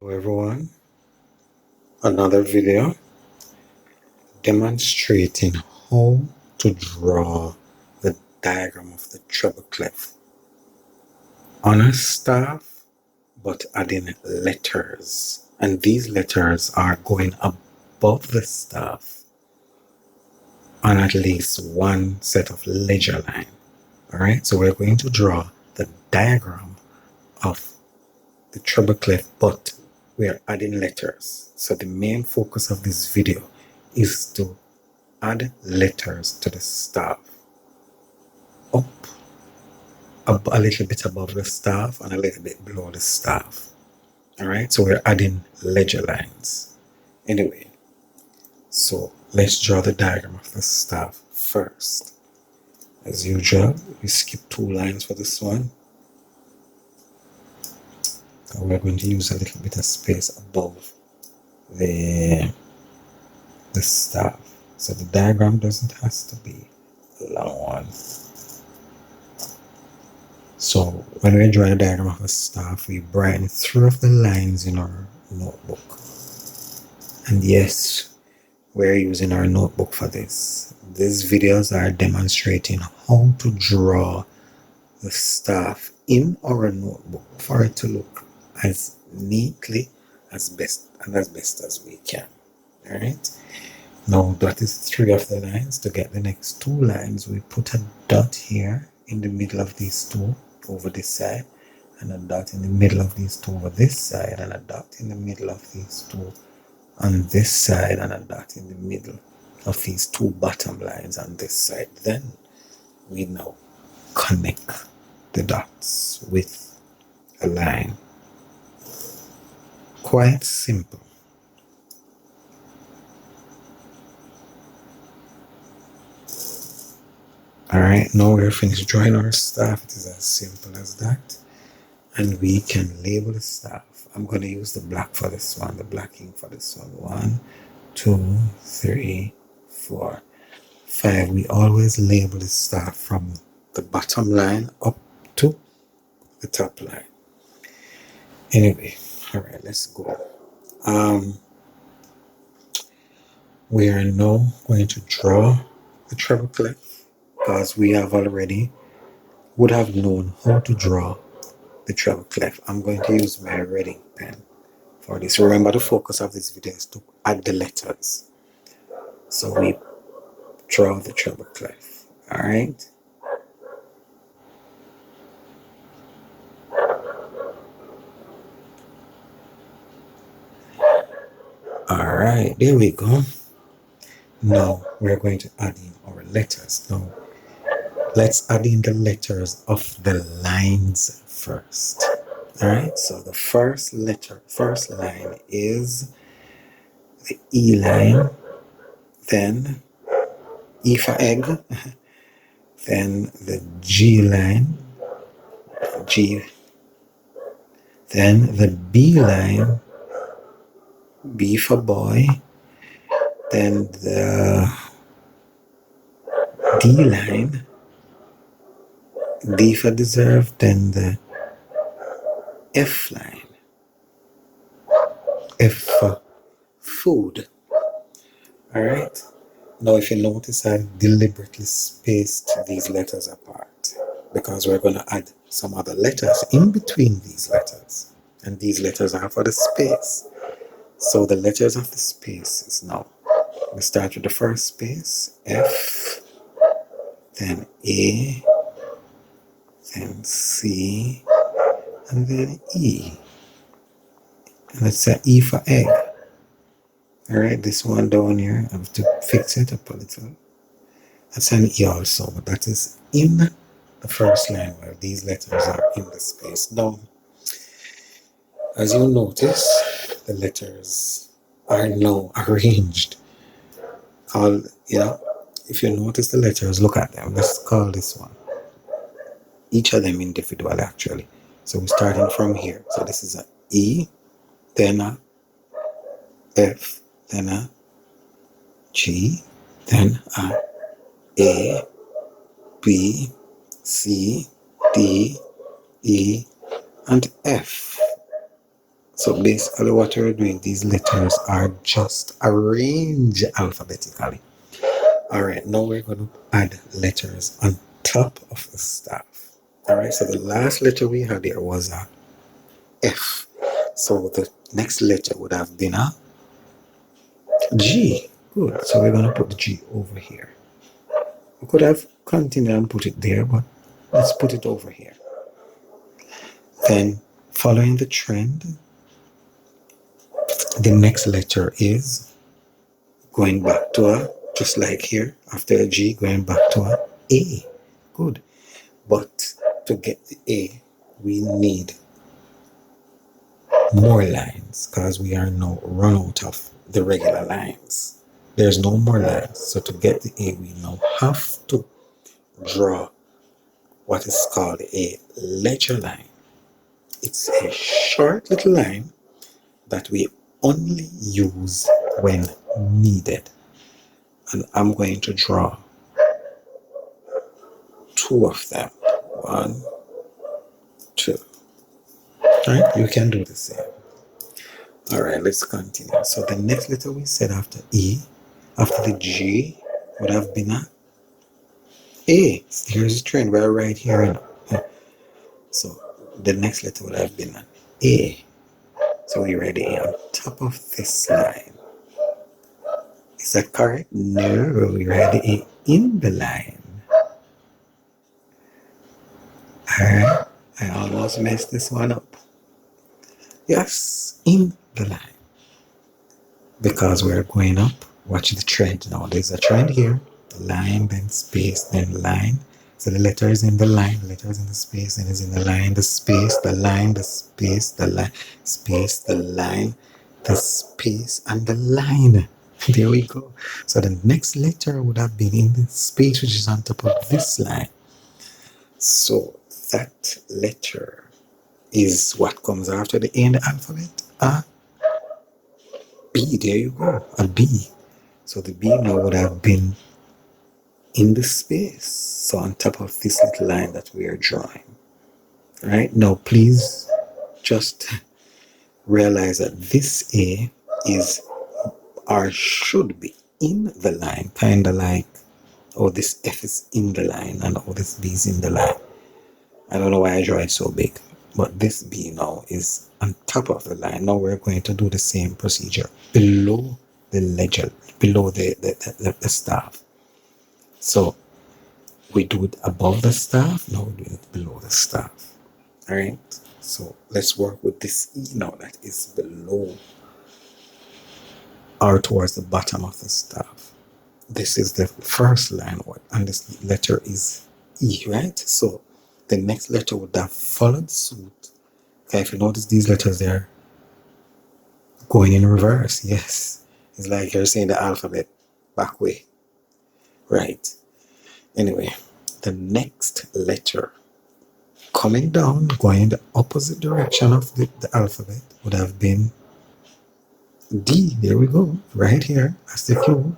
Hello everyone, another video demonstrating how to draw the diagram of the treble clef on a staff, but adding letters, and these letters are going above the staff on at least one set of ledger line. All right, so we're going to draw the diagram of the treble clef, but we are adding letters. So the main focus of this video is to add letters to the staff, up a little bit above the staff and a little bit below the staff. All right, so we're adding ledger lines. Anyway, so let's draw the diagram of the staff first. As usual, we skip 2 lines for this one. So we're going to use a little bit of space above the staff. So the diagram doesn't have to be a long one. So when we draw a diagram of a staff, we brighten 3 of the lines in our notebook. And yes, we're using our notebook for this. These videos are demonstrating how to draw the staff in our notebook for it to look as neatly as best as we can. All right. Now that is 3 of the lines. To get the next 2 lines, we put a dot here in the middle of these 2 over this side, and a dot in the middle of these 2 over this side, and a dot in the middle of these 2 on this side, and a dot in the middle of these 2 bottom lines on this side. Then we now connect the dots with a line. Quite simple. Alright, now we're finished drawing our staff. It is as simple as that. And we can label the staff. I'm going to use the black for this one, the black ink for this one. 1, 2, 3, 4, 5. We always label the staff from the bottom line up to the top line. Anyway, alright, let's go. We are now going to draw the treble clef, because we have already would have known how to draw the treble clef. I'm going to use my red ink pen for this. Remember, the focus of this video is to add the letters. So we draw the treble clef. Alright. Alright, there we go. Now we're going to add in our letters. Now let's add in the letters of the lines first. Alright, so the first line is the E line, then E for egg, then the G line, G, then the B line, B for boy, then the D line, D for deserve, then the F line, F for food. Alright, now if you notice, I deliberately spaced these letters apart because we're going to add some other letters in between these letters, and these letters are for the space. So the letters of the space is now, we start with the first space, F, then A, then C, and then E. And let's say E for egg. Alright, this one down here, I have to fix it up a little. That's an E also, but that is in the first line where these letters are in the space. Now, as you notice, the letters are now arranged. If you notice the letters, look at them. Let's call this one. Each of them individual, actually. So we're starting from here. So this is a E, then a F, then a G, then A, B, C, D, E, and F. So basically what we're doing, these letters are just arranged alphabetically. Alright, now we're going to add letters on top of the staff. Alright, so the last letter we had there was a F. So the next letter would have been a G. Good. So we're going to put the G over here. We could have continued and put it there, but let's put it over here. Then, following the trend, the next letter is going back to a, just like here, after a G, going back to a A. Good. But to get the A, we need more lines because we are now run out of the regular lines. There's no more lines. So to get the A, we now have to draw what is called a ledger line. It's a short little line that we only use when needed. And I'm going to draw two of them. One, two. Right? You can do the same. Alright, let's continue. So the next letter we said after E, after the G, would have been a A. Here's the trend. We're right here. So the next letter would have been an A. So we read A on top of this line. Is that correct? No, we read A in the line. Alright, I almost messed this one up. Yes, in the line. Because we're going up. Watch the trend now. There's a trend here. Line, then space, then line. So the letter is in the line, the letter is in the space, then is in the line, the space, the line, the space, the line, space, the line, the space, and the line. There we go. So the next letter would have been in the space, which is on top of this line. So that letter is what comes after the A in the alphabet. A B. There you go. A B. So the B now would have been in the space. So on top of this little line that we are drawing. Right? Now please just realize that this A is or should be in the line. Kind of like, oh, this F is in the line and oh, this B is in the line. I don't know why I draw it so big. But this B now is on top of the line. Now we're going to do the same procedure below the ledger, below the staff. So we do it above the staff, now we do it below the staff. Alright, so let's work with this E now that is below or towards the bottom of the staff. This is the first line, and this letter is E, right? So the next letter would have followed suit. Okay, if you notice these letters there going in reverse, yes. It's like you're saying the alphabet back way. Right. Anyway, the next letter coming down, going in the opposite direction of the alphabet would have been D. There we go. Right here. That's the clue.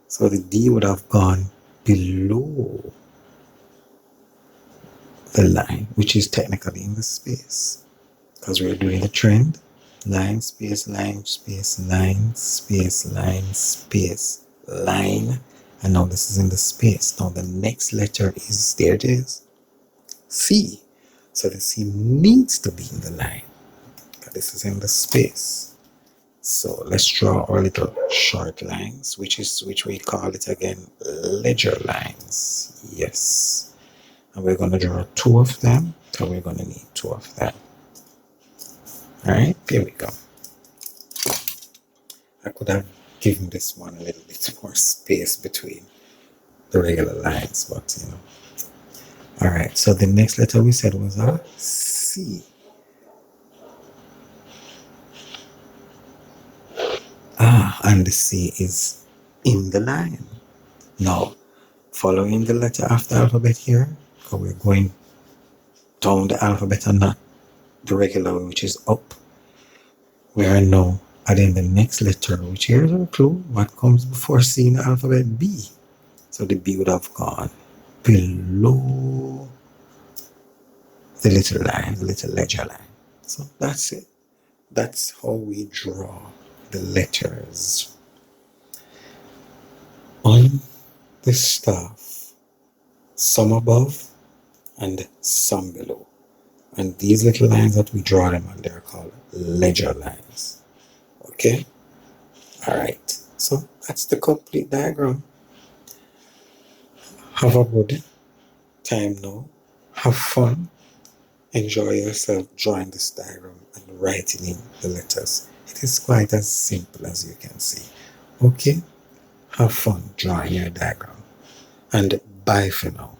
So the D would have gone below the line, which is technically in the space. Because we're doing the trend. Line, space, line, space, line, space, line, space, line. And now this is in the space. Now the next letter is, there it is, C. So the C needs to be in the line. This is in the space. So let's draw our little short lines, which we call it again ledger lines. Yes. And we're going to draw two of them. So we're going to need two of them. Alright, here we go. I could have given this one a little bit more space between the regular lines, but you know. Alright, so the next letter we said was a C. And the C is in the line. Now, following the letter after the alphabet here, so we're going down the alphabet and not the regular way, which is up. We are now adding the next letter, which here's a clue. What comes before C in the alphabet? B. So the B would have gone below the little line, the little ledger line. So that's it. That's how we draw the letters on the staff, some above and some below. And these little lines that we draw them on, they're called ledger lines. Okay? Alright, so that's the complete diagram. Have a good time now. Have fun. Enjoy yourself drawing this diagram and writing in the letters. It is quite as simple as you can see. Okay? Have fun drawing your diagram. And bye for now.